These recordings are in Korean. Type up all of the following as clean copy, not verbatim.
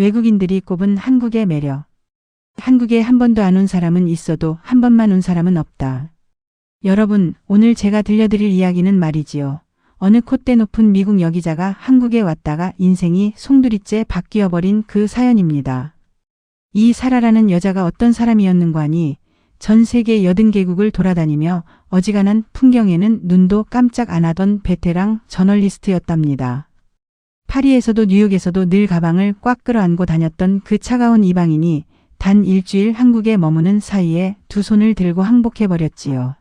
외국인들이 꼽은 한국의 매력. 한국에 한 번도 안 온 사람은 있어도 한 번만 온 사람은 없다. 여러분, 오늘 제가 들려드릴 이야기는 말이지요. 어느 콧대 높은 미국 여기자가 한국에 왔다가 인생이 송두리째 바뀌어버린 그 사연입니다. 이 사라라는 여자가 어떤 사람이었는가 하니 전 세계 80개국을 돌아다니며 어지간한 풍경에는 눈도 깜짝 안 하던 베테랑 저널리스트였답니다. 파리에서도 뉴욕에서도 늘 가방을 꽉 끌어안고 다녔던 그 차가운 이방인이 단 일주일 한국에 머무는 사이에 두 손을 들고 항복해버렸지요.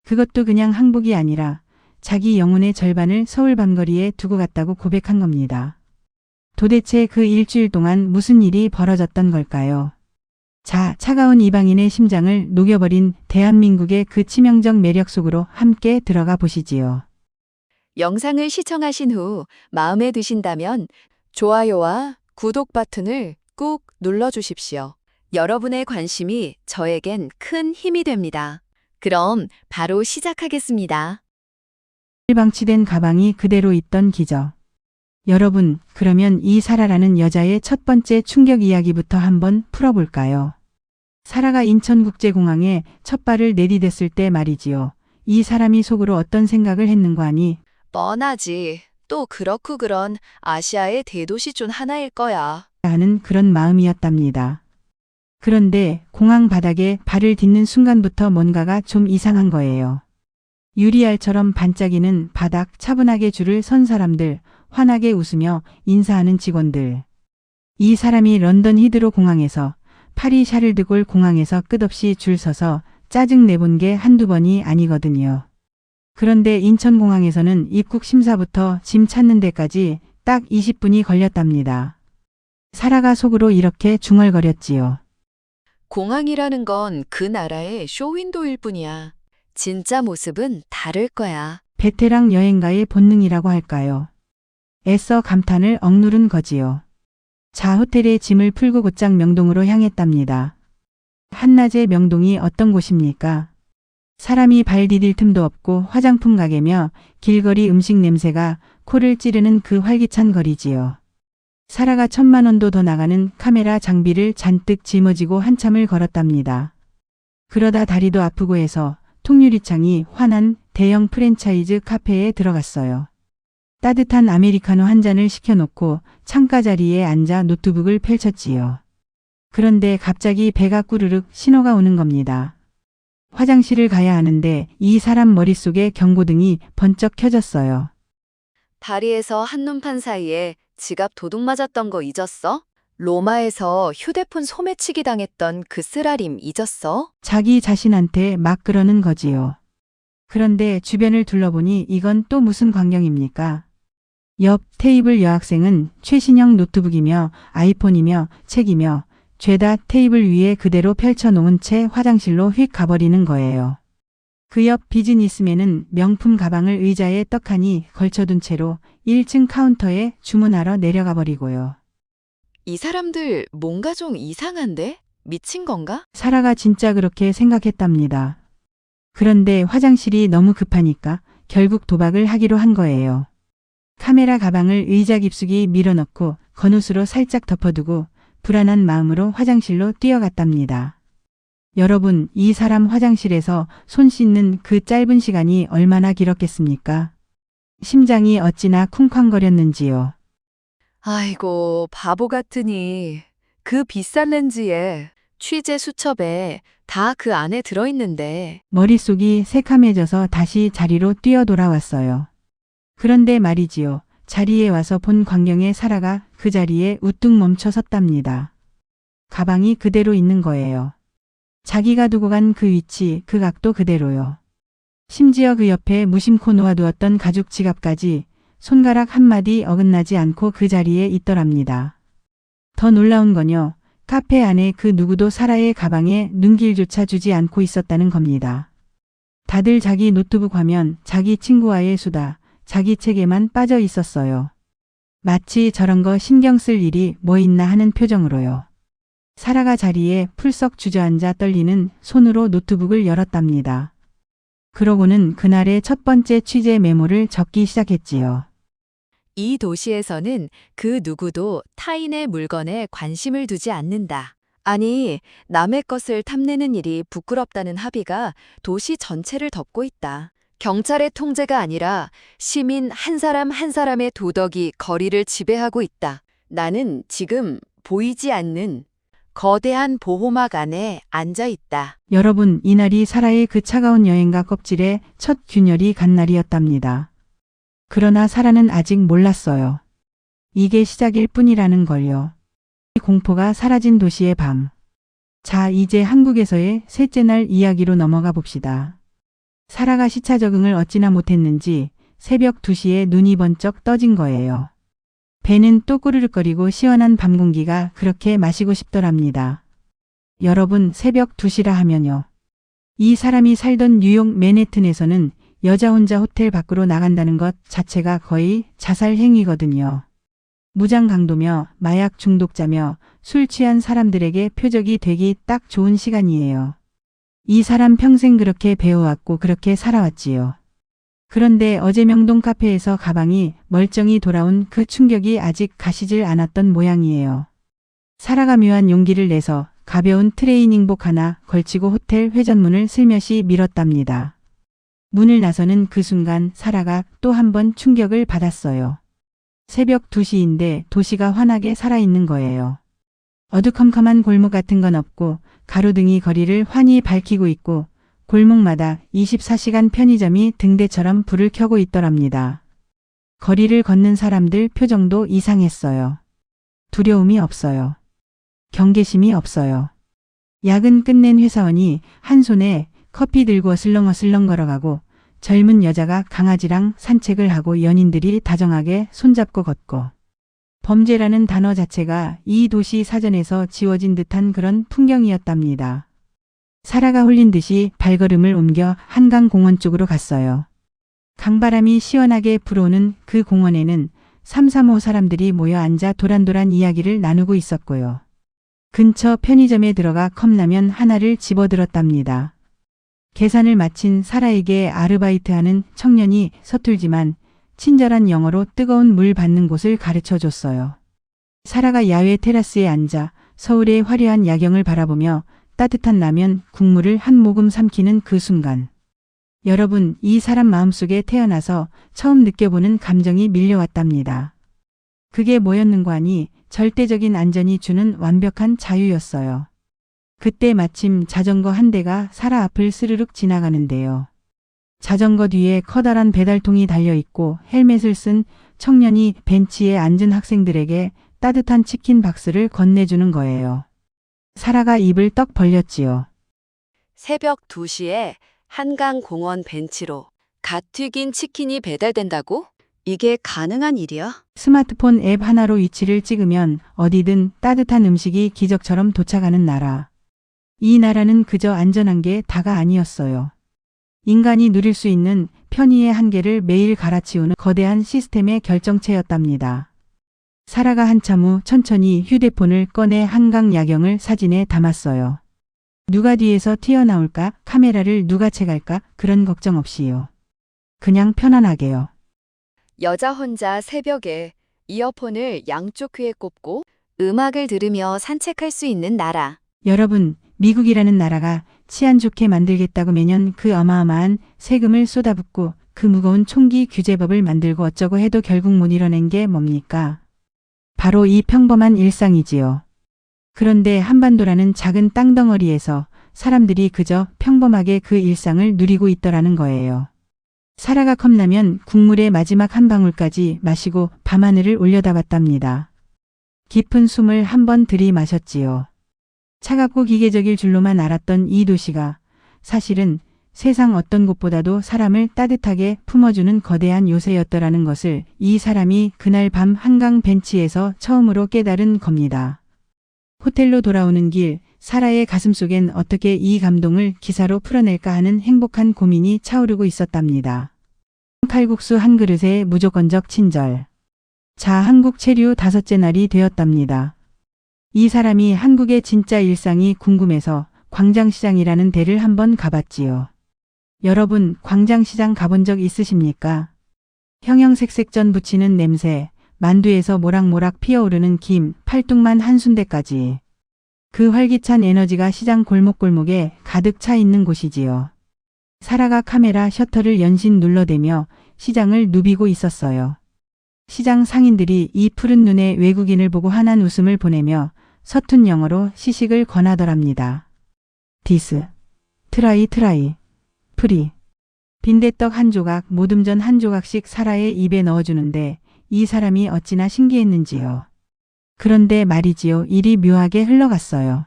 그것도 그냥 항복이 아니라 자기 영혼의 절반을 서울 밤거리에 두고 갔다고 고백한 겁니다. 도대체 그 일주일 동안 무슨 일이 벌어졌던 걸까요? 자, 차가운 이방인의 심장을 녹여버린 대한민국의 그 치명적 매력 속으로 함께 들어가 보시지요. 영상을 시청하신 후 마음에 드신다면 좋아요와 구독 버튼을 꾹 눌러주십시오. 여러분의 관심이 저에겐 큰 힘이 됩니다. 그럼 바로 시작하겠습니다. 방치된 가방이 그대로 있던 기적. 여러분, 그러면 이 사라라는 여자의 첫 번째 충격 이야기부터 한번 풀어볼까요? 사라가 인천국제공항에 첫 발을 내디뎠을 때 말이지요. 이 사람이 속으로 어떤 생각을 했는가 하니 뻔하지. 또 그렇고 그런 아시아의 대도시 중 하나일 거야. 하는 그런 마음이었답니다. 그런데 공항 바닥에 발을 딛는 순간부터 뭔가가 좀 이상한 거예요. 유리알처럼 반짝이는 바닥 차분하게 줄을 선 사람들, 환하게 웃으며 인사하는 직원들. 이 사람이 런던 히드로 공항에서 파리 샤를드골 공항에서 끝없이 줄 서서 짜증 내본 게 한두 번이 아니거든요. 그런데 인천공항에서는 입국 심사부터 짐 찾는 데까지 딱 20분이 걸렸답니다. 사라가 속으로 이렇게 중얼거렸지요. 공항이라는 건 그 나라의 쇼윈도일 뿐이야. 진짜 모습은 다를 거야. 베테랑 여행가의 본능이라고 할까요? 애써 감탄을 억누른 거지요. 자, 호텔에 짐을 풀고 곧장 명동으로 향했답니다. 한낮의 명동이 어떤 곳입니까? 사람이 발 디딜 틈도 없고 화장품 가게며 길거리 음식 냄새가 코를 찌르는 그 활기찬 거리지요. 사라가 1,000만 원도 더 나가는 카메라 장비를 잔뜩 짊어지고 한참을 걸었답니다. 그러다 다리도 아프고 해서 통유리창이 환한 대형 프랜차이즈 카페에 들어갔어요. 따뜻한 아메리카노 한 잔을 시켜놓고 창가 자리에 앉아 노트북을 펼쳤지요. 그런데 갑자기 배가 꾸르륵 신호가 오는 겁니다. 화장실을 가야 하는데 이 사람 머릿속에 경고등이 번쩍 켜졌어요. 다리에서 한눈판 사이에 지갑 도둑 맞았던 거 잊었어? 로마에서 휴대폰 소매치기 당했던 그 쓰라림 잊었어? 자기 자신한테 막 그러는 거지요. 그런데 주변을 둘러보니 이건 또 무슨 광경입니까? 옆 테이블 여학생은 최신형 노트북이며 아이폰이며 책이며 죄다 테이블 위에 그대로 펼쳐놓은 채 화장실로 휙 가버리는 거예요. 그 옆 비즈니스맨은 명품 가방을 의자에 떡하니 걸쳐둔 채로 1층 카운터에 주문하러 내려가 버리고요. 이 사람들 뭔가 좀 이상한데? 미친 건가? 사라가 진짜 그렇게 생각했답니다. 그런데 화장실이 너무 급하니까 결국 도박을 하기로 한 거예요. 카메라 가방을 의자 깊숙이 밀어넣고 건옷으로 살짝 덮어두고 불안한 마음으로 화장실로 뛰어갔답니다. 여러분, 이 사람 화장실에서 손 씻는 그 짧은 시간이 얼마나 길었겠습니까? 심장이 어찌나 쿵쾅거렸는지요. 아이고, 바보 같으니. 그 비싼 렌즈에 취재 수첩에 다 그 안에 들어있는데. 머릿속이 새카매져서 다시 자리로 뛰어 돌아왔어요. 그런데 말이지요. 자리에 와서 본 광경에 사라가 그 자리에 우뚝 멈춰 섰답니다. 가방이 그대로 있는 거예요. 자기가 두고 간 그 위치, 그 각도 그대로요. 심지어 그 옆에 무심코 놓아두었던 가죽 지갑까지 손가락 한마디 어긋나지 않고 그 자리에 있더랍니다. 더 놀라운 건요. 카페 안에 그 누구도 사라의 가방에 눈길조차 주지 않고 있었다는 겁니다. 다들 자기 노트북 화면, 자기 친구와의 수다, 자기 책에만 빠져 있었어요. 마치 저런 거 신경 쓸 일이 뭐 있나 하는 표정으로요. 사라가 자리에 풀썩 주저앉아 떨리는 손으로 노트북을 열었답니다. 그러고는 그날의 첫 번째 취재 메모를 적기 시작했지요. 이 도시에서는 그 누구도 타인의 물건에 관심을 두지 않는다. 아니, 남의 것을 탐내는 일이 부끄럽다는 합의가 도시 전체를 덮고 있다. 경찰의 통제가 아니라 시민 한 사람 한 사람의 도덕이 거리를 지배하고 있다. 나는 지금 보이지 않는 거대한 보호막 안에 앉아 있다. 여러분, 이날이 사라의 그 차가운 여행과 껍질에 첫 균열이 간 날이었답니다. 그러나 사라는 아직 몰랐어요. 이게 시작일 뿐이라는 걸요. 공포가 사라진 도시의 밤. 자, 이제 한국에서의 셋째 날 이야기로 넘어가 봅시다. 사라가 시차 적응을 어찌나 못했는지 새벽 2시에 눈이 번쩍 떠진 거예요. 배는 또 꾸르륵거리고 시원한 밤 공기가 그렇게 마시고 싶더랍니다. 여러분, 새벽 2시라 하면요. 이 사람이 살던 뉴욕 맨해튼에서는 여자 혼자 호텔 밖으로 나간다는 것 자체가 거의 자살 행위거든요. 무장 강도며 마약 중독자며 술 취한 사람들에게 표적이 되기 딱 좋은 시간이에요. 이 사람 평생 그렇게 배워왔고 그렇게 살아왔지요. 그런데 어제 명동 카페에서 가방이 멀쩡히 돌아온 그 충격이 아직 가시질 않았던 모양이에요. 사라가 묘한 용기를 내서 가벼운 트레이닝복 하나 걸치고 호텔 회전문을 슬며시 밀었답니다. 문을 나서는 그 순간 사라가 또 한 번 충격을 받았어요. 새벽 2시인데 도시가 환하게 살아있는 거예요. 어두컴컴한 골목 같은 건 없고 가로등이 거리를 환히 밝히고 있고 골목마다 24시간 편의점이 등대처럼 불을 켜고 있더랍니다. 거리를 걷는 사람들 표정도 이상했어요. 두려움이 없어요. 경계심이 없어요. 야근 끝낸 회사원이 한 손에 커피 들고 어슬렁어슬렁 걸어가고 젊은 여자가 강아지랑 산책을 하고 연인들이 다정하게 손잡고 걷고 범죄라는 단어 자체가 이 도시 사전에서 지워진 듯한 그런 풍경이었답니다. 사라가 홀린 듯이 발걸음을 옮겨 한강공원 쪽으로 갔어요. 강바람이 시원하게 불어오는 그 공원에는 335 사람들이 모여 앉아 도란도란 이야기를 나누고 있었고요. 근처 편의점에 들어가 컵라면 하나를 집어들었답니다. 계산을 마친 사라에게 아르바이트하는 청년이 서툴지만 친절한 영어로 뜨거운 물 받는 곳을 가르쳐 줬어요. 사라가 야외 테라스에 앉아 서울의 화려한 야경을 바라보며 따뜻한 라면 국물을 한 모금 삼키는 그 순간. 여러분, 이 사람 마음속에 태어나서 처음 느껴보는 감정이 밀려왔답니다. 그게 뭐였는고 하니 절대적인 안전이 주는 완벽한 자유였어요. 그때 마침 자전거 한 대가 사라 앞을 스르륵 지나가는데요. 자전거 뒤에 커다란 배달통이 달려있고 헬멧을 쓴 청년이 벤치에 앉은 학생들에게 따뜻한 치킨 박스를 건네주는 거예요. 사라가 입을 떡 벌렸지요. 새벽 2시에 한강공원 벤치로 갓 튀긴 치킨이 배달된다고? 이게 가능한 일이야? 스마트폰 앱 하나로 위치를 찍으면 어디든 따뜻한 음식이 기적처럼 도착하는 나라. 이 나라는 그저 안전한 게 다가 아니었어요. 인간이 누릴 수 있는 편의의 한계를 매일 갈아치우는 거대한 시스템의 결정체였답니다. 사라가 한참 후 천천히 휴대폰을 꺼내 한강 야경을 사진에 담았어요. 누가 뒤에서 튀어나올까? 카메라를 누가 채갈까? 그런 걱정 없이요. 그냥 편안하게요. 여자 혼자 새벽에 이어폰을 양쪽 귀에 꼽고 음악을 들으며 산책할 수 있는 나라. 여러분, 미국이라는 나라가 치안 좋게 만들겠다고 매년 그 어마어마한 세금을 쏟아붓고 그 무거운 총기 규제법을 만들고 어쩌고 해도 결국 못 이뤄낸 게 뭡니까? 바로 이 평범한 일상이지요. 그런데 한반도라는 작은 땅덩어리에서 사람들이 그저 평범하게 그 일상을 누리고 있더라는 거예요. 사라가 컵라면 국물의 마지막 한 방울까지 마시고 밤하늘을 올려다봤답니다. 깊은 숨을 한번 들이마셨지요. 차갑고 기계적일 줄로만 알았던 이 도시가 사실은 세상 어떤 곳보다도 사람을 따뜻하게 품어주는 거대한 요새였더라는 것을 이 사람이 그날 밤 한강 벤치에서 처음으로 깨달은 겁니다. 호텔로 돌아오는 길, 사라의 가슴속엔 어떻게 이 감동을 기사로 풀어낼까 하는 행복한 고민이 차오르고 있었답니다. 칼국수 한 그릇에 무조건적 친절. 자, 한국 체류 5째 날이 되었답니다. 이 사람이 한국의 진짜 일상이 궁금해서 광장시장이라는 데를 한번 가봤지요. 여러분, 광장시장 가본 적 있으십니까? 형형색색 전 부치는 냄새, 만두에서 모락모락 피어오르는 김, 팔뚝만 한 순대까지. 그 활기찬 에너지가 시장 골목골목에 가득 차 있는 곳이지요. 사라가 카메라 셔터를 연신 눌러대며 시장을 누비고 있었어요. 시장 상인들이 이 푸른 눈의 외국인을 보고 환한 웃음을 보내며 서툰 영어로 시식을 권하더랍니다. 디스, 트라이, 프리. 빈대떡 한 조각, 모듬전 한 조각씩 사라의 입에 넣어주는데 이 사람이 어찌나 신기했는지요. 그런데 말이지요. 일이 묘하게 흘러갔어요.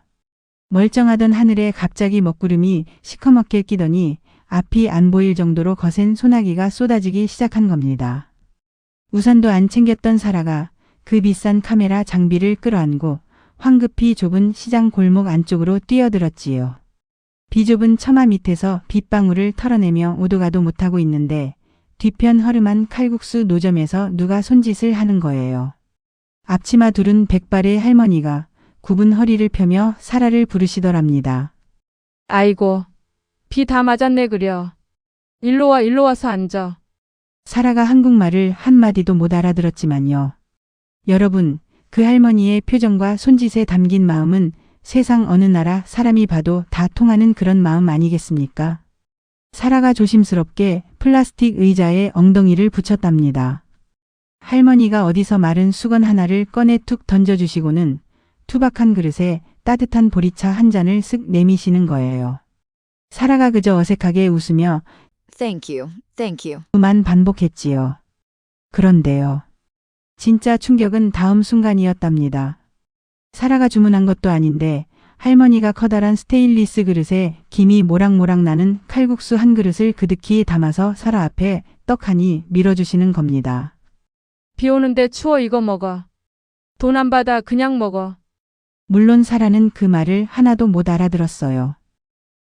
멀쩡하던 하늘에 갑자기 먹구름이 시커멓게 끼더니 앞이 안 보일 정도로 거센 소나기가 쏟아지기 시작한 겁니다. 우산도 안 챙겼던 사라가 그 비싼 카메라 장비를 끌어안고 황급히 좁은 시장 골목 안쪽으로 뛰어들었지요. 비좁은 처마 밑에서 빗방울을 털어내며 오도가도 못하고 있는데 뒤편 허름한 칼국수 노점에서 누가 손짓을 하는 거예요. 앞치마 두른 백발의 할머니가 굽은 허리를 펴며 사라를 부르시더랍니다. 아이고, 비 다 맞았네 그려. 일로 와서 앉아. 사라가 한국말을 한마디도 못 알아들었지만요. 여러분, 그 할머니의 표정과 손짓에 담긴 마음은 세상 어느 나라 사람이 봐도 다 통하는 그런 마음 아니겠습니까? 사라가 조심스럽게 플라스틱 의자에 엉덩이를 붙였답니다. 할머니가 어디서 마른 수건 하나를 꺼내 툭 던져주시고는 투박한 그릇에 따뜻한 보리차 한 잔을 쓱 내미시는 거예요. 사라가 그저 어색하게 웃으며 Thank you. 만 반복했지요. 그런데요. 진짜 충격은 다음 순간이었답니다. 사라가 주문한 것도 아닌데 할머니가 커다란 스테인리스 그릇에 김이 모락모락 나는 칼국수 한 그릇을 그득히 담아서 사라 앞에 떡하니 밀어주시는 겁니다. 비 오는데 추워 이거 먹어. 돈 안 받아 그냥 먹어. 물론 사라는 그 말을 하나도 못 알아들었어요.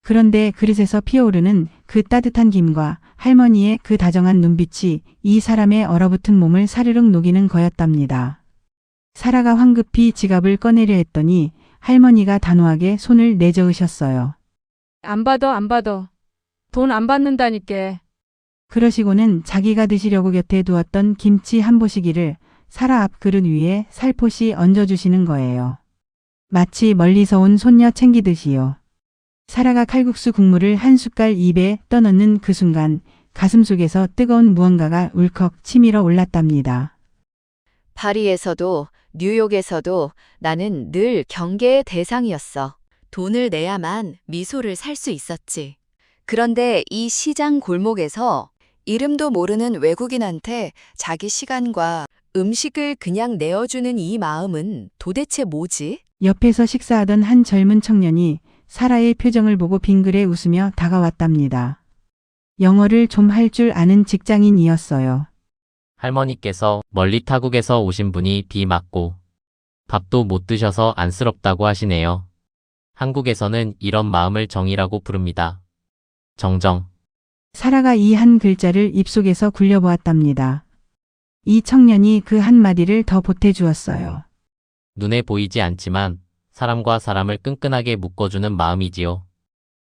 그런데 그릇에서 피어오르는 그 따뜻한 김과 할머니의 그 다정한 눈빛이 이 사람의 얼어붙은 몸을 사르륵 녹이는 거였답니다. 사라가 황급히 지갑을 꺼내려 했더니 할머니가 단호하게 손을 내저으셨어요. 안 받아. 돈 안 받는다니까. 그러시고는 자기가 드시려고 곁에 두었던 김치 한 보시기를 사라 앞 그릇 위에 살포시 얹어주시는 거예요. 마치 멀리서 온 손녀 챙기듯이요. 사라가 칼국수 국물을 한 숟갈 입에 떠넣는 그 순간 가슴속에서 뜨거운 무언가가 울컥 치밀어 올랐답니다. 파리에서도 뉴욕에서도 나는 늘 경계의 대상이었어. 돈을 내야만 미소를 살 수 있었지. 그런데 이 시장 골목에서 이름도 모르는 외국인한테 자기 시간과 음식을 그냥 내어주는 이 마음은 도대체 뭐지? 옆에서 식사하던 한 젊은 청년이 사라의 표정을 보고 빙그레 웃으며 다가왔답니다. 영어를 좀 할 줄 아는 직장인이었어요. 할머니께서 멀리 타국에서 오신 분이 비 맞고 밥도 못 드셔서 안쓰럽다고 하시네요. 한국에서는 이런 마음을 정이라고 부릅니다. 정정. 사라가 이 한 글자를 입속에서 굴려보았답니다. 이 청년이 그 한마디를 더 보태주었어요. 눈에 보이지 않지만 사람과 사람을 끈끈하게 묶어주는 마음이지요.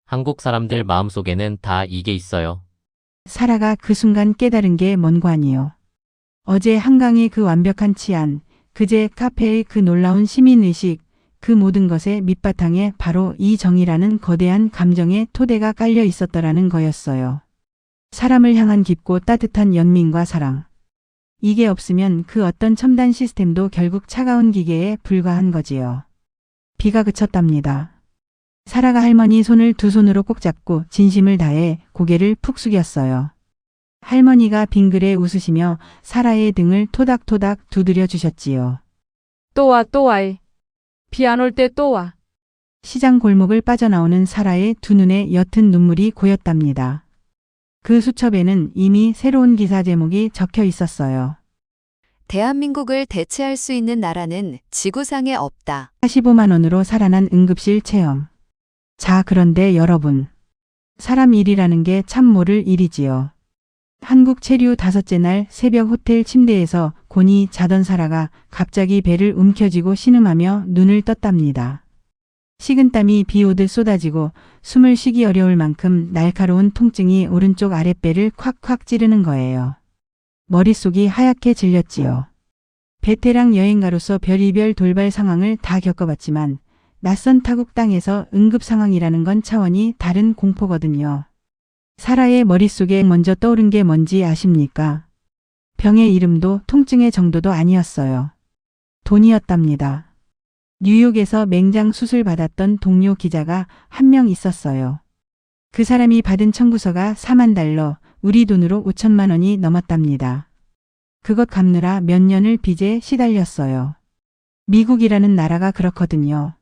한국 사람들 마음속에는 다 이게 있어요. 사라가 그 순간 깨달은 게 뭔관이요. 어제 한강의 그 완벽한 치안, 그제 카페의 그 놀라운 시민의식, 그 모든 것의 밑바탕에 바로 이 정이라는 거대한 감정의 토대가 깔려 있었더라는 거였어요. 사람을 향한 깊고 따뜻한 연민과 사랑. 이게 없으면 그 어떤 첨단 시스템도 결국 차가운 기계에 불과한 거지요. 비가 그쳤답니다. 사라가 할머니 손을 두 손으로 꼭 잡고 진심을 다해 고개를 푹 숙였어요. 할머니가 빙그레 웃으시며 사라의 등을 토닥토닥 두드려 주셨지요. 또 와. 비 안 올 때 또 와. 시장 골목을 빠져나오는 사라의 두 눈에 옅은 눈물이 고였답니다. 그 수첩에는 이미 새로운 기사 제목이 적혀 있었어요. 대한민국을 대체할 수 있는 나라는 지구상에 없다. 45만 원으로 살아난 응급실 체험. 자, 그런데 여러분. 사람 일이라는 게 참 모를 일이지요. 한국 체류 5째 날 새벽 호텔 침대에서 곤히 자던 사라가 갑자기 배를 움켜쥐고 신음하며 눈을 떴답니다. 식은땀이 비 오듯 쏟아지고 숨을 쉬기 어려울 만큼 날카로운 통증이 오른쪽 아랫배를 콱콱 찌르는 거예요. 머릿속이 하얗게 질렸지요. 베테랑 여행가로서 별의별 돌발 상황을 다 겪어봤지만 낯선 타국 땅에서 응급 상황이라는 건 차원이 다른 공포거든요. 사라의 머릿속에 먼저 떠오른 게 뭔지 아십니까? 병의 이름도 통증의 정도도 아니었어요. 돈이었답니다. 뉴욕에서 맹장 수술 받았던 동료 기자가 한 명 있었어요. 그 사람이 받은 청구서가 4만 달러, 우리 돈으로 5천만 원이 넘었답니다. 그것 갚느라 몇 년을 빚에 시달렸어요. 미국이라는 나라가 그렇거든요.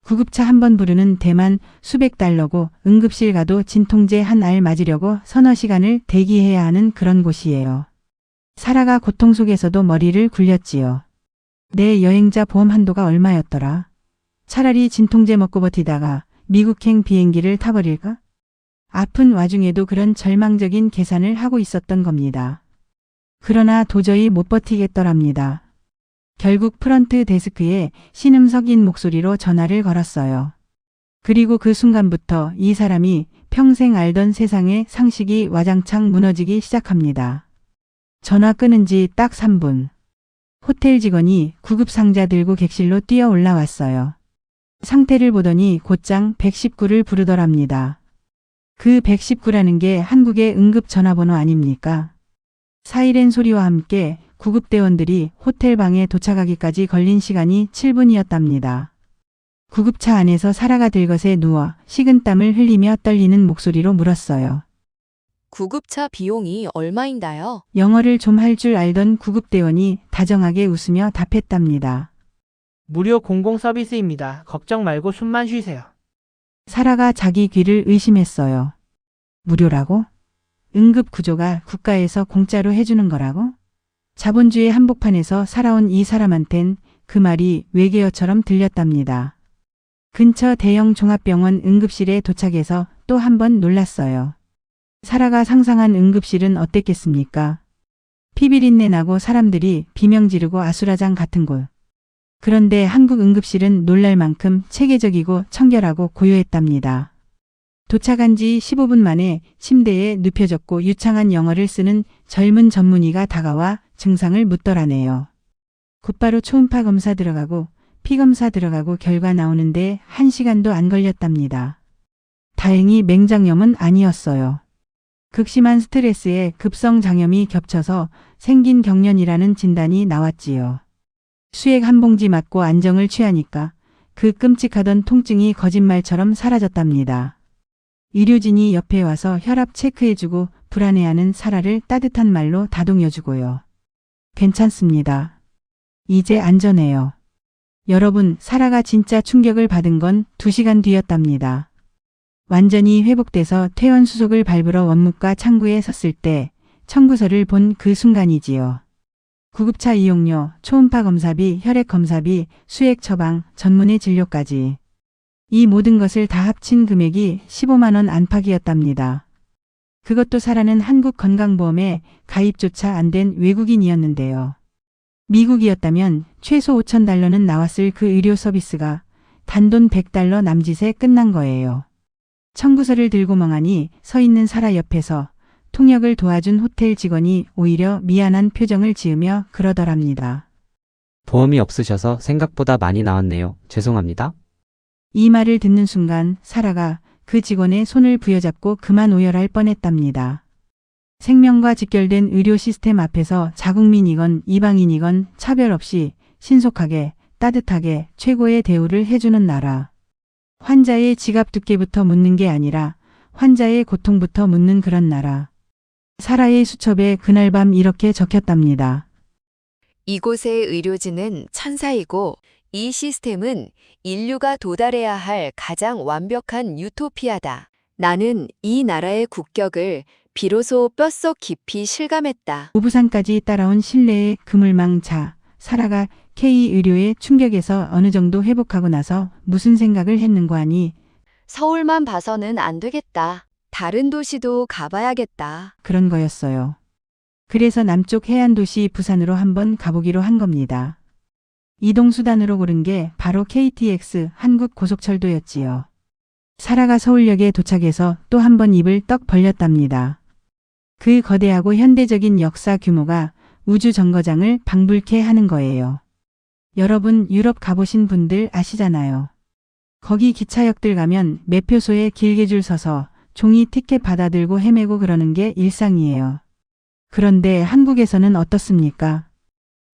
구급차 한 번 부르는 대만 수백 달러고 응급실 가도 진통제 한 알 맞으려고 서너 시간을 대기해야 하는 그런 곳이에요. 사라가 고통 속에서도 머리를 굴렸지요. 내 여행자 보험 한도가 얼마였더라? 차라리 진통제 먹고 버티다가 미국행 비행기를 타버릴까? 아픈 와중에도 그런 절망적인 계산을 하고 있었던 겁니다. 그러나 도저히 못 버티겠더랍니다. 결국 프런트 데스크에 신음 섞인 목소리로 전화를 걸었어요. 그리고 그 순간부터 이 사람이 평생 알던 세상의 상식이 와장창 무너지기 시작합니다. 전화 끊은 지 딱 3분. 호텔 직원이 구급상자 들고 객실로 뛰어 올라왔어요. 상태를 보더니 곧장 119를 부르더랍니다. 그 119라는 게 한국의 응급 전화번호 아닙니까? 사이렌 소리와 함께 구급대원들이 호텔 방에 도착하기까지 걸린 시간이 7분이었답니다. 구급차 안에서 사라가 들것에 누워 식은땀을 흘리며 떨리는 목소리로 물었어요. 구급차 비용이 얼마인가요? 영어를 좀 할 줄 알던 구급대원이 다정하게 웃으며 답했답니다. 무료 공공 서비스입니다. 걱정 말고 숨만 쉬세요. 사라가 자기 귀를 의심했어요. 무료라고? 응급구조가 국가에서 공짜로 해주는 거라고? 자본주의 한복판에서 살아온 이 사람한텐 그 말이 외계어처럼 들렸답니다. 근처 대형 종합병원 응급실에 도착해서 또 한 번 놀랐어요. 사라가 상상한 응급실은 어땠겠습니까? 피비린내 나고 사람들이 비명 지르고 아수라장 같은 곳. 그런데 한국 응급실은 놀랄 만큼 체계적이고 청결하고 고요했답니다. 도착한 지 15분 만에 침대에 눕혀졌고 유창한 영어를 쓰는 젊은 전문의가 다가와 증상을 묻더라네요. 곧바로 초음파 검사 들어가고 피검사 들어가고 결과 나오는데 1시간도 안 걸렸답니다. 다행히 맹장염은 아니었어요. 극심한 스트레스에 급성장염이 겹쳐서 생긴 경련이라는 진단이 나왔지요. 수액 한 봉지 맞고 안정을 취하니까 그 끔찍하던 통증이 거짓말처럼 사라졌답니다. 의료진이 옆에 와서 혈압 체크해주고 불안해하는 사라를 따뜻한 말로 다독여주고요. 괜찮습니다. 이제 안전해요. 여러분, 사라가 진짜 충격을 받은 건 2시간 뒤였답니다. 완전히 회복돼서 퇴원 수속을 밟으러 원무과 창구에 섰을 때 청구서를 본 그 순간이지요. 구급차 이용료, 초음파 검사비, 혈액 검사비, 수액 처방, 전문의 진료까지. 이 모든 것을 다 합친 금액이 15만 원 안팎이었답니다. 그것도 사라는 한국 건강보험에 가입조차 안 된 외국인이었는데요. 미국이었다면 최소 5천 달러는 나왔을 그 의료 서비스가 단돈 100달러 남짓에 끝난 거예요. 청구서를 들고 멍하니 서 있는 사라 옆에서 통역을 도와준 호텔 직원이 오히려 미안한 표정을 지으며 그러더랍니다. 보험이 없으셔서 생각보다 많이 나왔네요. 죄송합니다. 이 말을 듣는 순간 사라가 그 직원의 손을 부여잡고 그만 오열할 뻔했답니다. 생명과 직결된 의료 시스템 앞에서 자국민이건 이방인이건 차별 없이 신속하게 따뜻하게 최고의 대우를 해주는 나라. 환자의 지갑 두께부터 묻는 게 아니라 환자의 고통부터 묻는 그런 나라. 사라의 수첩에 그날 밤 이렇게 적혔답니다. 이곳의 의료진은 천사이고 이 시스템은 인류가 도달해야 할 가장 완벽한 유토피아다. 나는 이 나라의 국격을 비로소 뼛속 깊이 실감했다. 우부산까지 따라온 실내의 그물망차. 사라가 K의료의 충격에서 어느 정도 회복하고 나서 무슨 생각을 했는고 하니 서울만 봐서는 안 되겠다. 다른 도시도 가봐야겠다. 그런 거였어요. 그래서 남쪽 해안 도시 부산으로 한번 가보기로 한 겁니다. 이동수단으로 고른 게 바로 KTX 한국고속철도였지요. 사라가 서울역에 도착해서 또 한 번 입을 떡 벌렸답니다. 그 거대하고 현대적인 역사 규모가 우주 정거장을 방불케 하는 거예요. 여러분 유럽 가보신 분들 아시잖아요. 거기 기차역들 가면 매표소에 길게 줄 서서 종이 티켓 받아들고 헤매고 그러는 게 일상이에요. 그런데 한국에서는 어떻습니까?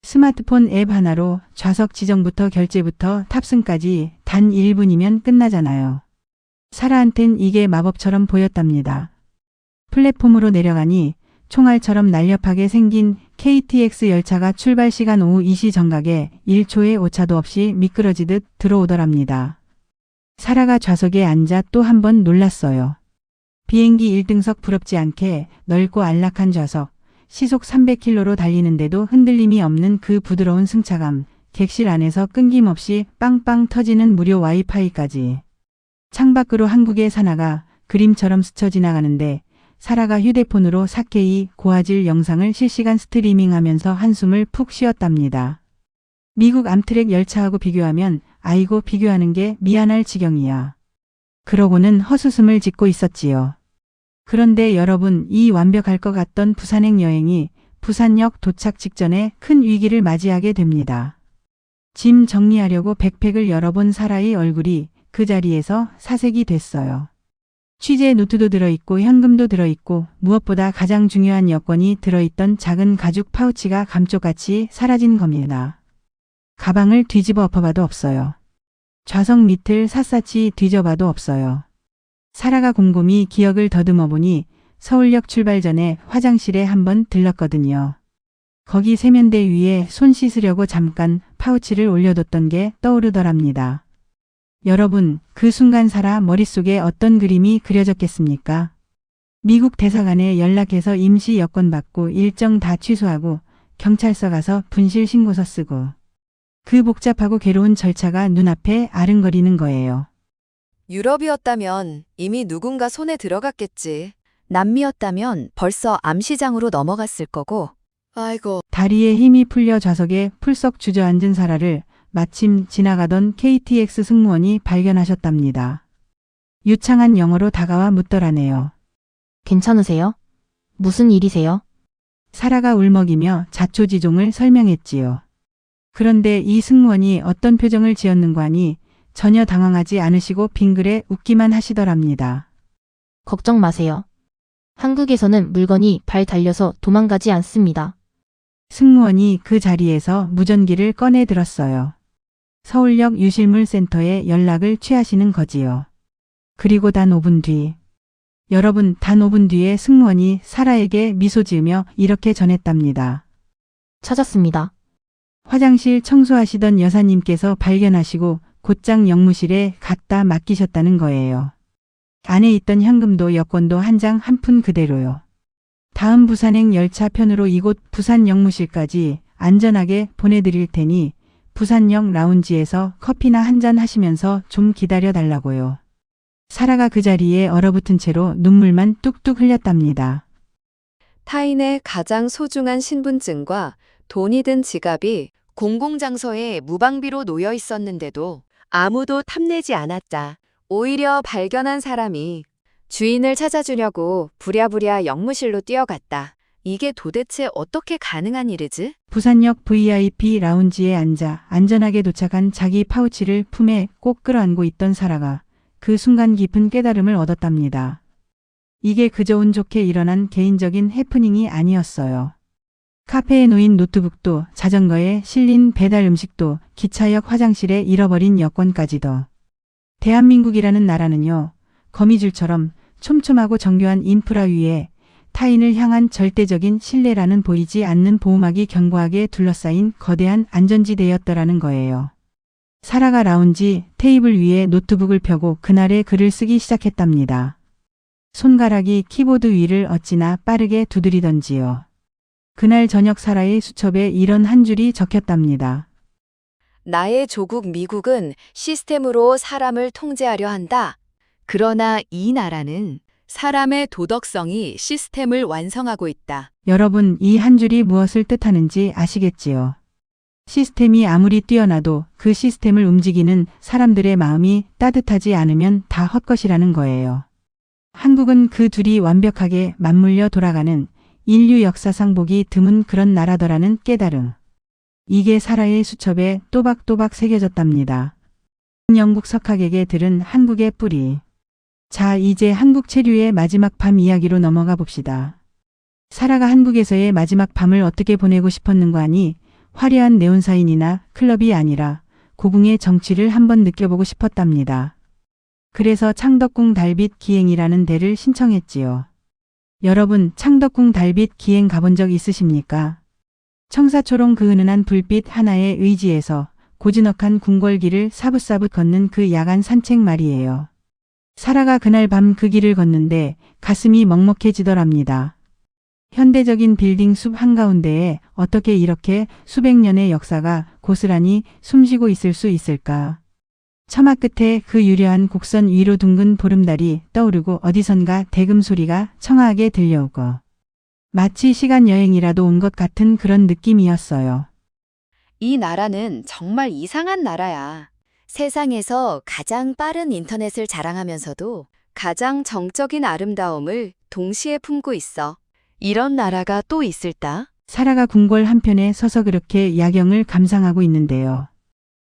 스마트폰 앱 하나로 좌석 지정부터 결제부터 탑승까지 단 1분이면 끝나잖아요. 사라한텐 이게 마법처럼 보였답니다. 플랫폼으로 내려가니 총알처럼 날렵하게 생긴 KTX 열차가 출발 시간 오후 2시 정각에 1초의 오차도 없이 미끄러지듯 들어오더랍니다. 사라가 좌석에 앉아 또 한 번 놀랐어요. 비행기 1등석 부럽지 않게 넓고 안락한 좌석, 시속 300km로 달리는데도 흔들림이 없는 그 부드러운 승차감, 객실 안에서 끊김없이 빵빵 터지는 무료 와이파이까지. 창밖으로 한국의 산하가 그림처럼 스쳐 지나가는데 사라가 휴대폰으로 4K 고화질 영상을 실시간 스트리밍하면서 한숨을 푹 쉬었답니다. 미국 암트랙 열차하고 비교하면 아이고 비교하는 게 미안할 지경이야. 그러고는 헛웃음을 짓고 있었지요. 그런데 여러분 이 완벽할 것 같던 부산행 여행이 부산역 도착 직전에 큰 위기를 맞이하게 됩니다. 짐 정리하려고 백팩을 열어본 사라의 얼굴이 그 자리에서 사색이 됐어요. 취재 노트도 들어있고 현금도 들어있고 무엇보다 가장 중요한 여권이 들어있던 작은 가죽 파우치가 감쪽같이 사라진 겁니다. 가방을 뒤집어 엎어봐도 없어요. 좌석 밑을 샅샅이 뒤져봐도 없어요. 사라가 곰곰이 기억을 더듬어 보니 서울역 출발 전에 화장실에 한번 들렀거든요. 거기 세면대 위에 손 씻으려고 잠깐 파우치를 올려뒀던 게 떠오르더랍니다. 여러분, 그 순간 사라 머릿속에 어떤 그림이 그려졌겠습니까? 미국 대사관에 연락해서 임시 여권 받고 일정 다 취소하고 경찰서 가서 분실 신고서 쓰고 그 복잡하고 괴로운 절차가 눈앞에 아른거리는 거예요. 유럽이었다면 이미 누군가 손에 들어갔겠지. 남미였다면 벌써 암시장으로 넘어갔을 거고. 아이고. 다리에 힘이 풀려 좌석에 풀썩 주저앉은 사라를 마침 지나가던 KTX 승무원이 발견하셨답니다. 유창한 영어로 다가와 묻더라네요. 괜찮으세요? 무슨 일이세요? 사라가 울먹이며 자초지종을 설명했지요. 그런데 이 승무원이 어떤 표정을 지었는가 하니 전혀 당황하지 않으시고 빙그레 웃기만 하시더랍니다. 걱정 마세요. 한국에서는 물건이 발 달려서 도망가지 않습니다. 승무원이 그 자리에서 무전기를 꺼내 들었어요. 서울역 유실물센터에 연락을 취하시는 거지요. 그리고 단 5분 뒤. 여러분, 단 5분 뒤에 승무원이 사라에게 미소 지으며 이렇게 전했답니다. 찾았습니다. 화장실 청소하시던 여사님께서 발견하시고 곧장 영무실에 갖다 맡기셨다는 거예요. 안에 있던 현금도 여권도 한 장 한 푼 그대로요. 다음 부산행 열차 편으로 이곳 부산 영무실까지 안전하게 보내드릴 테니 부산역 라운지에서 커피나 한잔 하시면서 좀 기다려 달라고요. 사라가 그 자리에 얼어붙은 채로 눈물만 뚝뚝 흘렸답니다. 타인의 가장 소중한 신분증과 돈이 든 지갑이 공공장소에 무방비로 놓여 있었는데도 아무도 탐내지 않았다. 오히려 발견한 사람이 주인을 찾아주려고 부랴부랴 영무실로 뛰어갔다. 이게 도대체 어떻게 가능한 일이지? 부산역 VIP 라운지에 앉아 안전하게 도착한 자기 파우치를 품에 꼭 끌어안고 있던 사라가 그 순간 깊은 깨달음을 얻었답니다. 이게 그저 운 좋게 일어난 개인적인 해프닝이 아니었어요. 카페에 놓인 노트북도 자전거에 실린 배달 음식도 기차역 화장실에 잃어버린 여권까지도. 대한민국이라는 나라는요, 거미줄처럼 촘촘하고 정교한 인프라 위에 타인을 향한 절대적인 신뢰라는 보이지 않는 보호막이 견고하게 둘러싸인 거대한 안전지대였더라는 거예요. 사라가 라운지 테이블 위에 노트북을 펴고 그날의 글을 쓰기 시작했답니다. 손가락이 키보드 위를 어찌나 빠르게 두드리던지요. 그날 저녁 사라의 수첩에 이런 한 줄이 적혔답니다. 나의 조국 미국은 시스템으로 사람을 통제하려 한다. 그러나 이 나라는 사람의 도덕성이 시스템을 완성하고 있다. 여러분, 이 한 줄이 무엇을 뜻하는지 아시겠지요? 시스템이 아무리 뛰어나도 그 시스템을 움직이는 사람들의 마음이 따뜻하지 않으면 다 헛것이라는 거예요. 한국은 그 둘이 완벽하게 맞물려 돌아가는 인류 역사상 보기 드문 그런 나라더라는 깨달음. 이게 사라의 수첩에 또박또박 새겨졌답니다. 영국 석학에게 들은 한국의 뿌리. 자, 이제 한국 체류의 마지막 밤 이야기로 넘어가 봅시다. 사라가 한국에서의 마지막 밤을 어떻게 보내고 싶었는가 하니 화려한 네온사인이나 클럽이 아니라 고궁의 정취를 한번 느껴보고 싶었답니다. 그래서 창덕궁 달빛 기행이라는 데를 신청했지요. 여러분, 창덕궁 달빛 기행 가본 적 있으십니까? 청사초롱 그 은은한 불빛 하나에 의지해서 고즈넉한 궁궐길을 사붓사붓 걷는 그 야간 산책 말이에요. 사라가 그날 밤 그 길을 걷는데 가슴이 먹먹해지더랍니다. 현대적인 빌딩 숲 한가운데에 어떻게 이렇게 수백 년의 역사가 고스란히 숨쉬고 있을 수 있을까? 처마 끝에 그 유려한 곡선 위로 둥근 보름달이 떠오르고 어디선가 대금 소리가 청아하게 들려오고 마치 시간 여행이라도 온 것 같은 그런 느낌이었어요. 이 나라는 정말 이상한 나라야. 세상에서 가장 빠른 인터넷을 자랑하면서도 가장 정적인 아름다움을 동시에 품고 있어. 이런 나라가 또 있을까? 사라가 궁궐 한편에 서서 그렇게 야경을 감상하고 있는데요.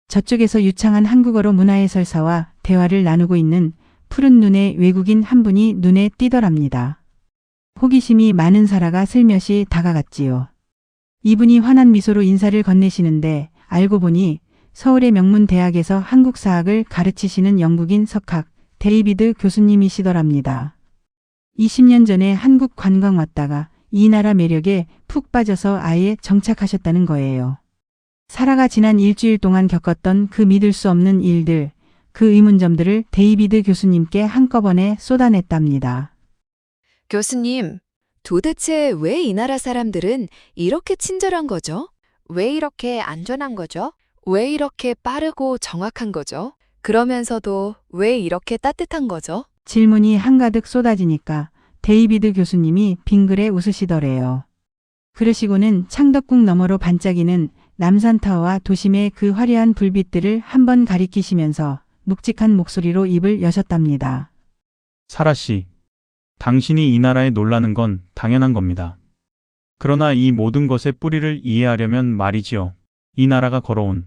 저쪽에서 유창한 한국어로 문화해설사와 대화를 나누고 있는 푸른 눈의 외국인 한 분이 눈에 띄더랍니다. 호기심이 많은 사라가 슬며시 다가갔지요. 이분이 환한 미소로 인사를 건네시는데 알고 보니 서울의 명문 대학에서 한국사학을 가르치시는 영국인 석학 데이비드 교수님이시더랍니다. 20년 전에 한국 관광 왔다가 이 나라 매력에 푹 빠져서 아예 정착하셨다는 거예요. 사라가 지난 일주일 동안 겪었던 그 믿을 수 없는 일들, 그 의문점들을 데이비드 교수님께 한꺼번에 쏟아냈답니다. 교수님, 도대체 왜 이 나라 사람들은 이렇게 친절한 거죠? 왜 이렇게 안전한 거죠? 왜 이렇게 빠르고 정확한 거죠? 그러면서도 왜 이렇게 따뜻한 거죠? 질문이 한가득 쏟아지니까 데이비드 교수님이 빙그레 웃으시더래요. 그러시고는 창덕궁 너머로 반짝이는 남산타워와 도심의 그 화려한 불빛들을 한번 가리키시면서 묵직한 목소리로 입을 여셨답니다. 사라 씨, 당신이 이 나라에 놀라는 건 당연한 겁니다. 그러나 이 모든 것의 뿌리를 이해하려면 말이지요. 이 나라가 걸어온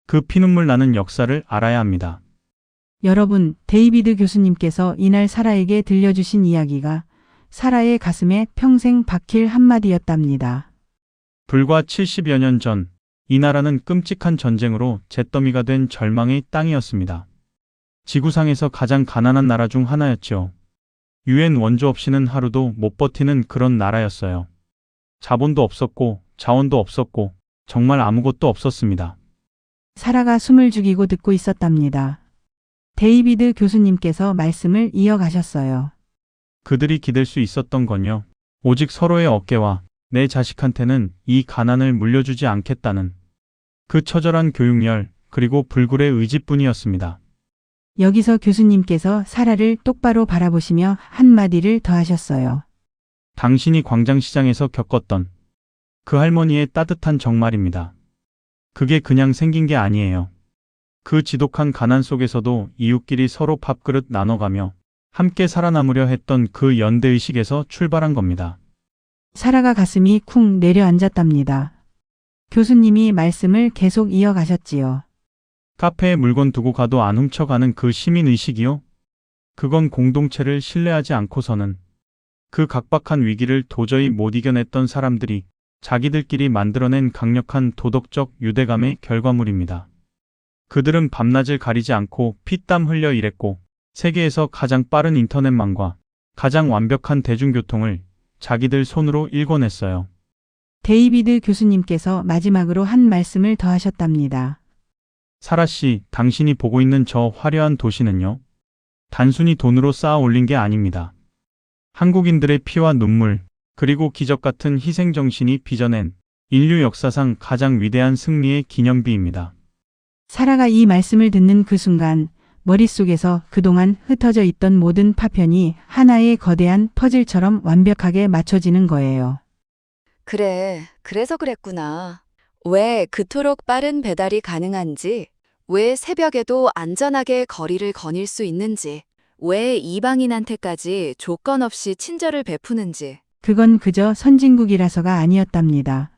그 피눈물 나는 역사를 알아야 합니다. 여러분, 데이비드 교수님께서 이날 사라에게 들려주신 이야기가 사라의 가슴에 평생 박힐 한마디였답니다. 불과 70여 년 전, 이 나라는 끔찍한 전쟁으로 잿더미가 된 절망의 땅이었습니다. 지구상에서 가장 가난한 나라 중 하나였죠. 유엔 원조 없이는 하루도 못 버티는 그런 나라였어요. 자본도 없었고, 자원도 없었고, 정말 아무것도 없었습니다. 사라가 숨을 죽이고 듣고 있었답니다. 데이비드 교수님께서 말씀을 이어가셨어요. 그들이 기댈 수 있었던 건요. 오직 서로의 어깨와 내 자식한테는 이 가난을 물려주지 않겠다는 그 처절한 교육열 그리고 불굴의 의지뿐이었습니다. 여기서 교수님께서 사라를 똑바로 바라보시며 한마디를 더하셨어요. 당신이 광장시장에서 겪었던 그 할머니의 따뜻한 정말입니다. 그게 그냥 생긴 게 아니에요. 그 지독한 가난 속에서도 이웃끼리 서로 밥그릇 나눠가며 함께 살아남으려 했던 그 연대의식에서 출발한 겁니다. 사라가 가슴이 쿵 내려앉았답니다. 교수님이 말씀을 계속 이어가셨지요. 카페에 물건 두고 가도 안 훔쳐가는 그 시민의식이요? 그건 공동체를 신뢰하지 않고서는 그 각박한 위기를 도저히 못 이겨냈던 사람들이 자기들끼리 만들어낸 강력한 도덕적 유대감의 결과물입니다. 그들은 밤낮을 가리지 않고 피땀 흘려 일했고 세계에서 가장 빠른 인터넷망과 가장 완벽한 대중교통을 자기들 손으로 일궈냈어요. 데이비드 교수님께서 마지막으로 한 말씀을 더하셨답니다. 사라 씨, 당신이 보고 있는 저 화려한 도시는요. 단순히 돈으로 쌓아 올린 게 아닙니다. 한국인들의 피와 눈물, 그리고 기적 같은 희생정신이 빚어낸 인류 역사상 가장 위대한 승리의 기념비입니다. 사라가 이 말씀을 듣는 그 순간 머릿속에서 그동안 흩어져 있던 모든 파편이 하나의 거대한 퍼즐처럼 완벽하게 맞춰지는 거예요. 그래, 그래서 그랬구나. 왜 그토록 빠른 배달이 가능한지, 왜 새벽에도 안전하게 거리를 거닐 수 있는지, 왜 이방인한테까지 조건 없이 친절을 베푸는지, 그건 그저 선진국이라서가 아니었답니다.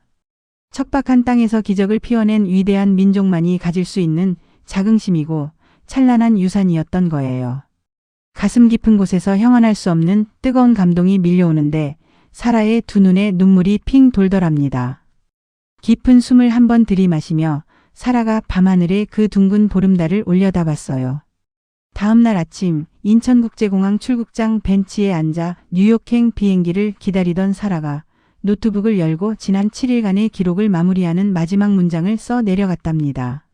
척박한 땅에서 기적을 피워낸 위대한 민족만이 가질 수 있는 자긍심이고 찬란한 유산이었던 거예요. 가슴 깊은 곳에서 형언할 수 없는 뜨거운 감동이 밀려오는데 사라의 두 눈에 눈물이 핑 돌더랍니다. 깊은 숨을 한번 들이마시며 사라가 밤하늘에 그 둥근 보름달을 올려다봤어요. 다음 날 아침 인천국제공항 출국장 벤치에 앉아 뉴욕행 비행기를 기다리던 사라가 노트북을 열고 지난 7일간의 기록을 마무리하는 마지막 문장을 써 내려갔답니다.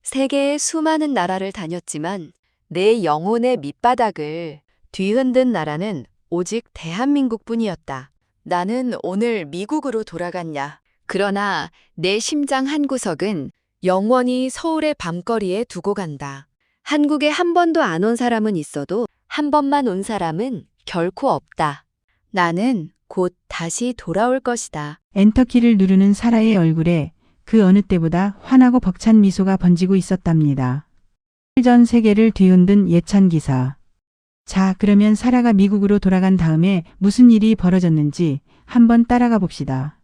세계의 수많은 나라를 다녔지만 내 영혼의 밑바닥을 뒤흔든 나라는 오직 대한민국뿐이었다. 나는 오늘 미국으로 돌아갔냐. 그러나 내 심장 한 구석은 영원히 서울의 밤거리에 두고 간다. 한국에 한 번도 안 온 사람은 있어도 한 번만 온 사람은 결코 없다. 나는 곧 다시 돌아올 것이다. 엔터키를 누르는 사라의 얼굴에 그 어느 때보다 환하고 벅찬 미소가 번지고 있었답니다. 전 세계를 뒤흔든 예찬 기사. 자, 그러면 사라가 미국으로 돌아간 다음에 무슨 일이 벌어졌는지 한번 따라가 봅시다.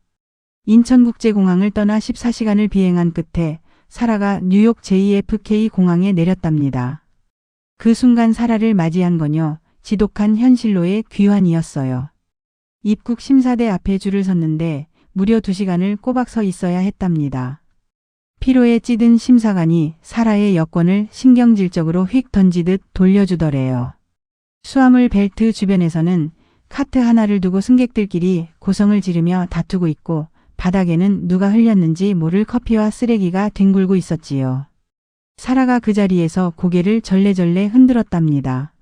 인천국제공항을 떠나 14시간을 비행한 끝에 사라가 뉴욕 JFK 공항에 내렸답니다. 그 순간 사라를 맞이한 건요, 지독한 현실로의 귀환이었어요. 입국 심사대 앞에 줄을 섰는데 무려 2시간을 꼬박 서 있어야 했답니다. 피로에 찌든 심사관이 사라의 여권을 신경질적으로 휙 던지듯 돌려주더래요. 수화물 벨트 주변에서는 카트 하나를 두고 승객들끼리 고성을 지르며 다투고 있고 바닥에는 누가 흘렸는지 모를 커피와 쓰레기가 뒹굴고 있었지요. 사라가 그 자리에서 고개를 절레절레 흔들었답니다.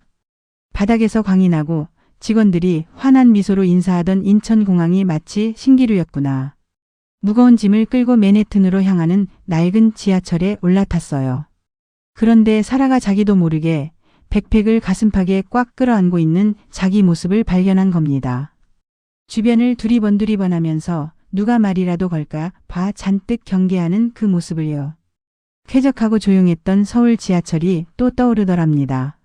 바닥에서 광이 나고 직원들이 환한 미소로 인사하던 인천공항이 마치 신기루였구나. 무거운 짐을 끌고 맨해튼으로 향하는 낡은 지하철에 올라탔어요. 그런데 사라가 자기도 모르게 백팩을 가슴팍에 꽉 끌어안고 있는 자기 모습을 발견한 겁니다. 주변을 두리번두리번하면서 누가 말이라도 걸까 봐 잔뜩 경계하는 그 모습을요. 쾌적하고 조용했던 서울 지하철이 또 떠오르더랍니다.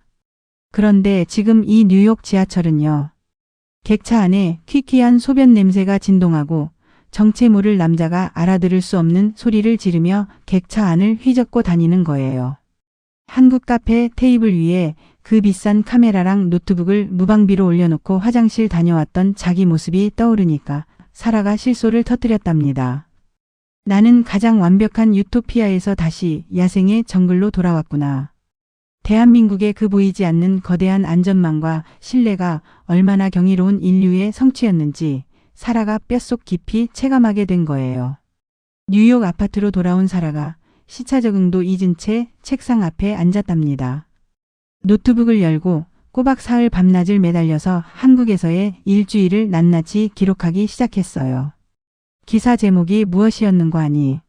그런데 지금 이 뉴욕 지하철은요. 객차 안에 퀴퀴한 소변 냄새가 진동하고 정체 모를 남자가 알아들을 수 없는 소리를 지르며 객차 안을 휘젓고 다니는 거예요. 한국 카페 테이블 위에 그 비싼 카메라랑 노트북을 무방비로 올려놓고 화장실 다녀왔던 자기 모습이 떠오르니까 사라가 실소를 터뜨렸답니다. 나는 가장 완벽한 유토피아에서 다시 야생의 정글로 돌아왔구나. 대한민국의 그 보이지 않는 거대한 안전망과 신뢰가 얼마나 경이로운 인류의 성취였는지 사라가 뼛속 깊이 체감하게 된 거예요. 뉴욕 아파트로 돌아온 사라가 시차 적응도 잊은 채 책상 앞에 앉았답니다. 노트북을 열고 꼬박 사흘 밤낮을 매달려서 한국에서의 일주일을 낱낱이 기록하기 시작했어요. 기사 제목이 무엇이었는고 하니?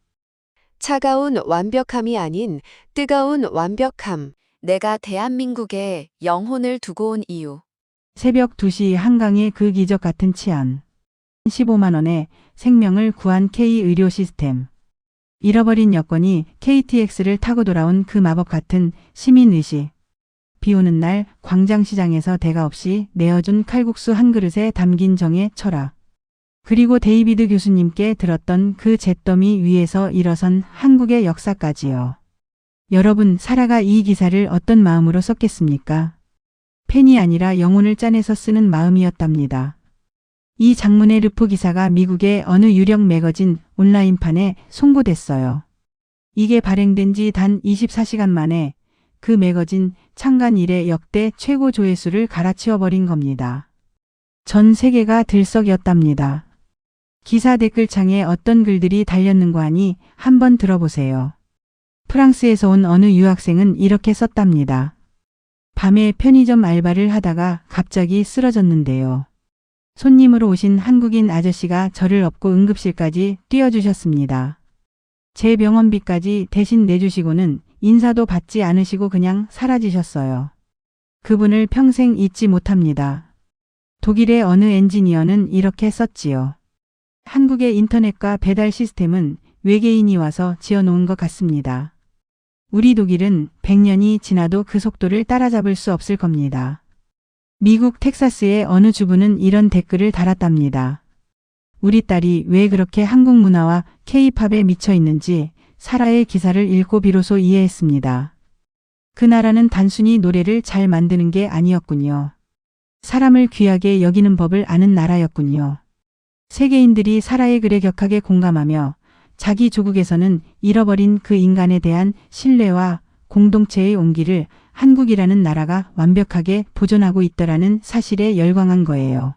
차가운 완벽함이 아닌 뜨거운 완벽함. 내가 대한민국에 영혼을 두고 온 이유. 새벽 2시 한강의 그 기적 같은 치안. 15만 원에 생명을 구한 K의료 시스템. 잃어버린 여권이 KTX를 타고 돌아온 그 마법 같은 시민의식. 비 오는 날 광장시장에서 대가 없이 내어준 칼국수 한 그릇에 담긴 정의 철학. 그리고 데이비드 교수님께 들었던 그 잿더미 위에서 일어선 한국의 역사까지요. 여러분, 사라가 이 기사를 어떤 마음으로 썼겠습니까? 펜이 아니라 영혼을 짜내서 쓰는 마음이었답니다. 이 장문의 르포 기사가 미국의 어느 유력 매거진 온라인판에 송고됐어요. 이게 발행된 지 단 24시간 만에 그 매거진 창간 이래 역대 최고 조회수를 갈아치워버린 겁니다. 전 세계가 들썩였답니다. 기사 댓글창에 어떤 글들이 달렸는고 하니 한번 들어보세요. 프랑스에서 온 어느 유학생은 이렇게 썼답니다. 밤에 편의점 알바를 하다가 갑자기 쓰러졌는데요. 손님으로 오신 한국인 아저씨가 저를 업고 응급실까지 뛰어주셨습니다. 제 병원비까지 대신 내주시고는 인사도 받지 않으시고 그냥 사라지셨어요. 그분을 평생 잊지 못합니다. 독일의 어느 엔지니어는 이렇게 썼지요. 한국의 인터넷과 배달 시스템은 외계인이 와서 지어놓은 것 같습니다. 우리 독일은 100년이 지나도 그 속도를 따라잡을 수 없을 겁니다. 미국 텍사스의 어느 주부는 이런 댓글을 달았답니다. 우리 딸이 왜 그렇게 한국 문화와 K-팝에 미쳐 있는지 사라의 기사를 읽고 비로소 이해했습니다. 그 나라는 단순히 노래를 잘 만드는 게 아니었군요. 사람을 귀하게 여기는 법을 아는 나라였군요. 세계인들이 사라의 글에 격하게 공감하며 자기 조국에서는 잃어버린 그 인간에 대한 신뢰와 공동체의 온기를 한국이라는 나라가 완벽하게 보존하고 있더라는 사실에 열광한 거예요.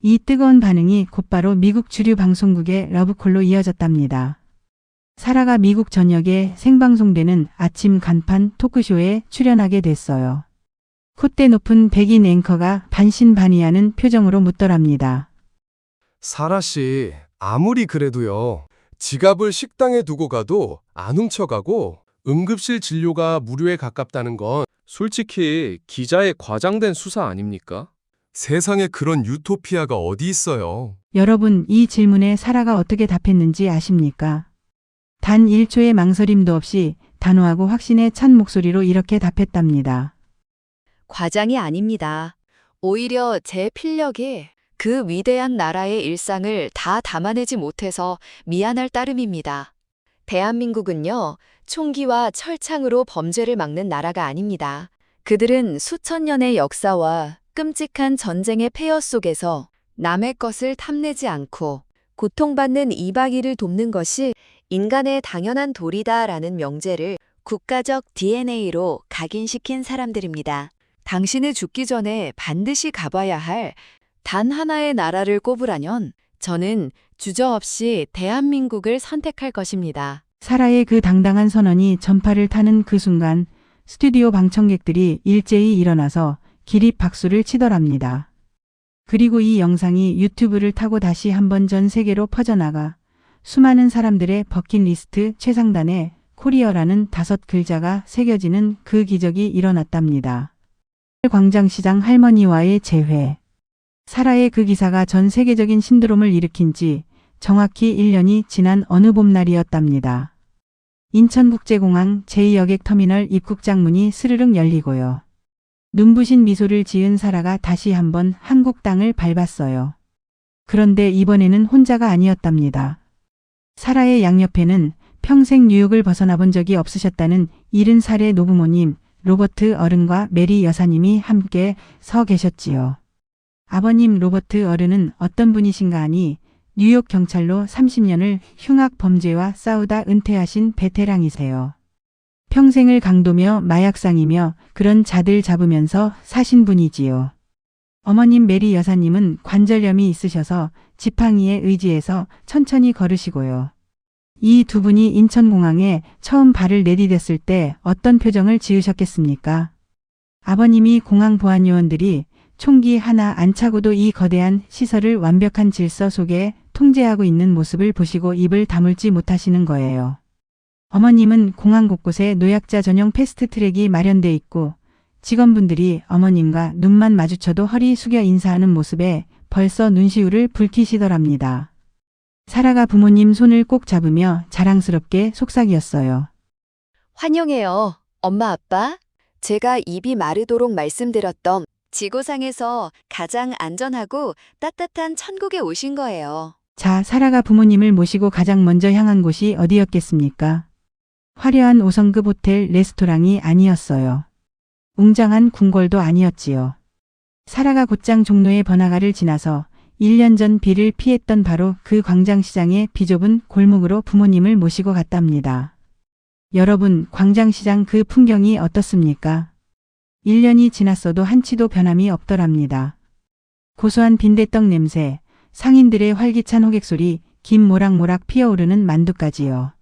이 뜨거운 반응이 곧바로 미국 주류 방송국의 러브콜로 이어졌답니다. 사라가 미국 전역에 생방송되는 아침 간판 토크쇼에 출연하게 됐어요. 콧대 높은 백인 앵커가 반신반의하는 표정으로 묻더랍니다. 사라 씨, 아무리 그래도요. 지갑을 식당에 두고 가도 안 훔쳐가고 응급실 진료가 무료에 가깝다는 건 솔직히 기자의 과장된 수사 아닙니까? 세상에 그런 유토피아가 어디 있어요. 여러분, 이 질문에 사라가 어떻게 답했는지 아십니까? 단 1초의 망설임도 없이 단호하고 확신에 찬 목소리로 이렇게 답했답니다. 과장이 아닙니다. 오히려 제 필력이 그 위대한 나라의 일상을 다 담아내지 못해서 미안할 따름입니다. 대한민국은요, 총기와 철창으로 범죄를 막는 나라가 아닙니다. 그들은 수천 년의 역사와 끔찍한 전쟁의 폐허 속에서 남의 것을 탐내지 않고 고통받는 이박이를 돕는 것이 인간의 당연한 도리다라는 명제를 국가적 DNA로 각인시킨 사람들입니다. 당신이 죽기 전에 반드시 가봐야 할 단 하나의 나라를 꼽으라면 저는 주저없이 대한민국을 선택할 것입니다. 사라의 그 당당한 선언이 전파를 타는 그 순간 스튜디오 방청객들이 일제히 일어나서 기립 박수를 치더랍니다. 그리고 이 영상이 유튜브를 타고 다시 한번 전 세계로 퍼져나가 수많은 사람들의 버킷리스트 최상단에 코리어라는 5글자가 새겨지는 그 기적이 일어났답니다. 광장시장 할머니와의 재회. 사라의 그 기사가 전 세계적인 신드롬을 일으킨 지 정확히 1년이 지난 어느 봄날이었답니다. 인천국제공항 제2여객터미널 입국장 문이 스르륵 열리고요. 눈부신 미소를 지은 사라가 다시 한번 한국 땅을 밟았어요. 그런데 이번에는 혼자가 아니었답니다. 사라의 양옆에는 평생 뉴욕을 벗어나 본 적이 없으셨다는 70살의 노부모님 로버트 어른과 메리 여사님이 함께 서 계셨지요. 아버님 로버트 어른은 어떤 분이신가 하니 뉴욕 경찰로 30년을 흉악 범죄와 싸우다 은퇴하신 베테랑이세요. 평생을 강도며 마약상이며 그런 자들 잡으면서 사신 분이지요. 어머님 메리 여사님은 관절염이 있으셔서 지팡이에 의지해서 천천히 걸으시고요. 이 두 분이 인천공항에 처음 발을 내디뎠을 때 어떤 표정을 지으셨겠습니까? 아버님이 공항 보안요원들이 총기 하나 안 차고도 이 거대한 시설을 완벽한 질서 속에 통제하고 있는 모습을 보시고 입을 다물지 못하시는 거예요. 어머님은 공항 곳곳에 노약자 전용 패스트트랙이 마련돼 있고 직원분들이 어머님과 눈만 마주쳐도 허리 숙여 인사하는 모습에 벌써 눈시울을 붉히시더랍니다. 사라가 부모님 손을 꼭 잡으며 자랑스럽게 속삭였어요. 환영해요, 엄마 아빠. 제가 입이 마르도록 말씀드렸던 지구상에서 가장 안전하고 따뜻한 천국에 오신 거예요. 자, 사라가 부모님을 모시고 가장 먼저 향한 곳이 어디였겠습니까? 화려한 5성급 호텔 레스토랑이 아니었어요. 웅장한 궁궐도 아니었지요. 사라가 곧장 종로의 번화가를 지나서 1년 전 비를 피했던 바로 그 광장시장의 비좁은 골목으로 부모님을 모시고 갔답니다. 여러분, 광장시장 그 풍경이 어떻습니까? 1년이 지났어도 한치도 변함이 없더랍니다. 고소한 빈대떡 냄새, 상인들의 활기찬 호객소리, 김 모락모락 피어오르는 만두까지요.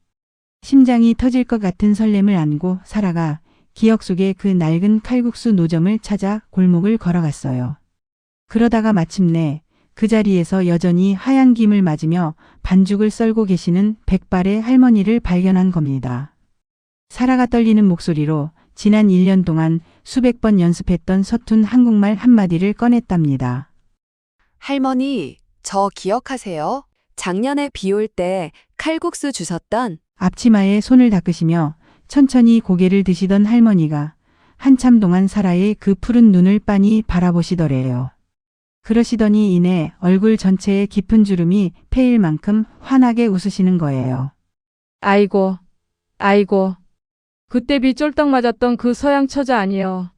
심장이 터질 것 같은 설렘을 안고 사라가 기억 속의 그 낡은 칼국수 노점을 찾아 골목을 걸어갔어요. 그러다가 마침내 그 자리에서 여전히 하얀 김을 맞으며 반죽을 썰고 계시는 백발의 할머니를 발견한 겁니다. 사라가 떨리는 목소리로 지난 1년 동안 수백 번 연습했던 서툰 한국말 한마디를 꺼냈답니다. 할머니, 저 기억하세요? 작년에 비 올 때 칼국수 주셨던 앞치마에 손을 닦으시며 천천히 고개를 드시던 할머니가 한참 동안 사라의 그 푸른 눈을 빤히 바라보시더래요. 그러시더니 이내 얼굴 전체에 깊은 주름이 패일 만큼 환하게 웃으시는 거예요. 아이고, 아이고. 그때 비 쫄딱 맞았던 그 서양 처자 아니여.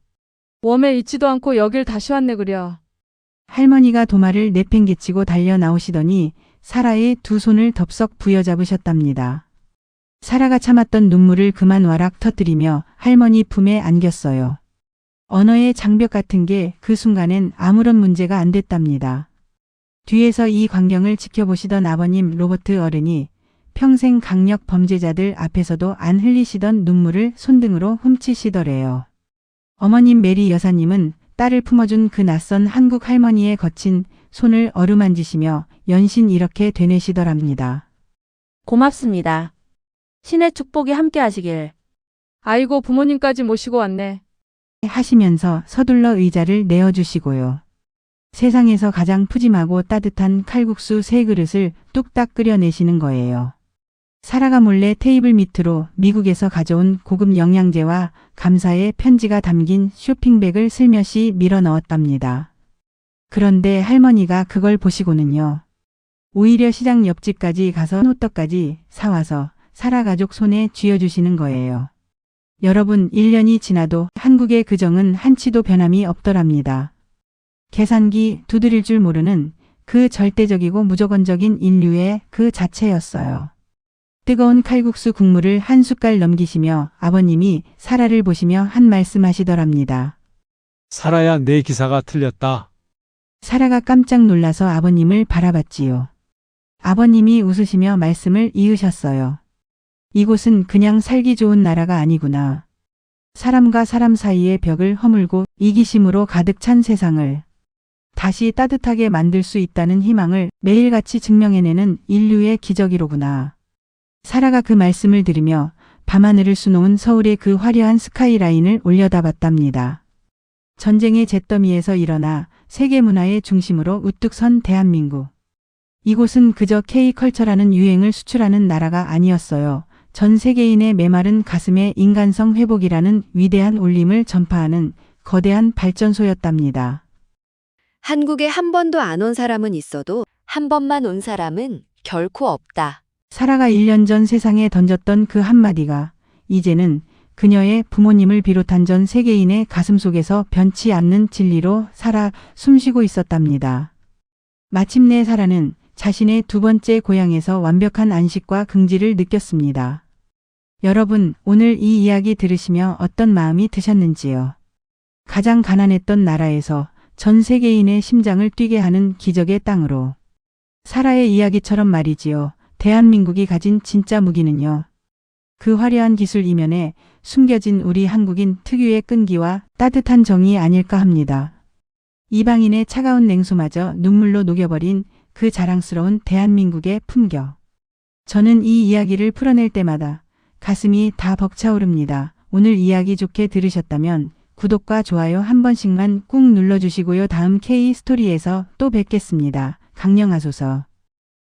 웜에 있지도 않고 여길 다시 왔네 그려. 할머니가 도마를 내팽개치고 달려 나오시더니 사라의 두 손을 덥석 부여잡으셨답니다. 사라가 참았던 눈물을 그만 와락 터뜨리며 할머니 품에 안겼어요. 언어의 장벽 같은 게 그 순간엔 아무런 문제가 안 됐답니다. 뒤에서 이 광경을 지켜보시던 아버님 로버트 어른이 평생 강력 범죄자들 앞에서도 안 흘리시던 눈물을 손등으로 훔치시더래요. 어머님 메리 여사님은 딸을 품어준 그 낯선 한국 할머니의 거친 손을 어루만지시며 연신 이렇게 되뇌시더랍니다. 고맙습니다. 신의 축복이 함께 하시길. 아이고 부모님까지 모시고 왔네. 하시면서 서둘러 의자를 내어주시고요. 세상에서 가장 푸짐하고 따뜻한 칼국수 3그릇을 뚝딱 끓여내시는 거예요. 사라가 몰래 테이블 밑으로 미국에서 가져온 고급 영양제와 감사의 편지가 담긴 쇼핑백을 슬며시 밀어 넣었답니다. 그런데 할머니가 그걸 보시고는요. 오히려 시장 옆집까지 가서 호떡까지 사와서 사라 가족 손에 쥐어주시는 거예요. 여러분, 1년이 지나도 한국의 그정은 한치도 변함이 없더랍니다. 계산기 두드릴 줄 모르는 그 절대적이고 무조건적인 인류의 그 자체였어요. 뜨거운 칼국수 국물을 한 숟갈 넘기시며 아버님이 사라를 보시며 한 말씀 하시더랍니다. 사라야, 내 기사가 틀렸다. 사라가 깜짝 놀라서 아버님을 바라봤지요. 아버님이 웃으시며 말씀을 이으셨어요. 이곳은 그냥 살기 좋은 나라가 아니구나. 사람과 사람 사이의 벽을 허물고 이기심으로 가득 찬 세상을 다시 따뜻하게 만들 수 있다는 희망을 매일같이 증명해내는 인류의 기적이로구나. 사라가 그 말씀을 들으며 밤하늘을 수놓은 서울의 그 화려한 스카이라인을 올려다봤답니다. 전쟁의 잿더미에서 일어나 세계 문화의 중심으로 우뚝 선 대한민국. 이곳은 그저 K컬처라는 유행을 수출하는 나라가 아니었어요. 전 세계인의 메마른 가슴에 인간성 회복이라는 위대한 울림을 전파하는 거대한 발전소였답니다. 한국에 한 번도 안 온 사람은 있어도 한 번만 온 사람은 결코 없다. 사라가 1년 전 세상에 던졌던 그 한마디가 이제는 그녀의 부모님을 비롯한 전 세계인의 가슴속에서 변치 않는 진리로 살아 숨쉬고 있었답니다. 마침내 사라는 자신의 두 번째 고향에서 완벽한 안식과 긍지를 느꼈습니다. 여러분, 오늘 이 이야기 들으시며 어떤 마음이 드셨는지요? 가장 가난했던 나라에서 전 세계인의 심장을 뛰게 하는 기적의 땅으로. 사라의 이야기처럼 말이지요. 대한민국이 가진 진짜 무기는요. 그 화려한 기술 이면에 숨겨진 우리 한국인 특유의 끈기와 따뜻한 정이 아닐까 합니다. 이방인의 차가운 냉소마저 눈물로 녹여버린 그 자랑스러운 대한민국의 품격. 저는 이 이야기를 풀어낼 때마다 가슴이 다 벅차오릅니다. 오늘 이야기 좋게 들으셨다면 구독과 좋아요 한 번씩만 꾹 눌러주시고요. 다음 K스토리에서 또 뵙겠습니다. 강령하소서.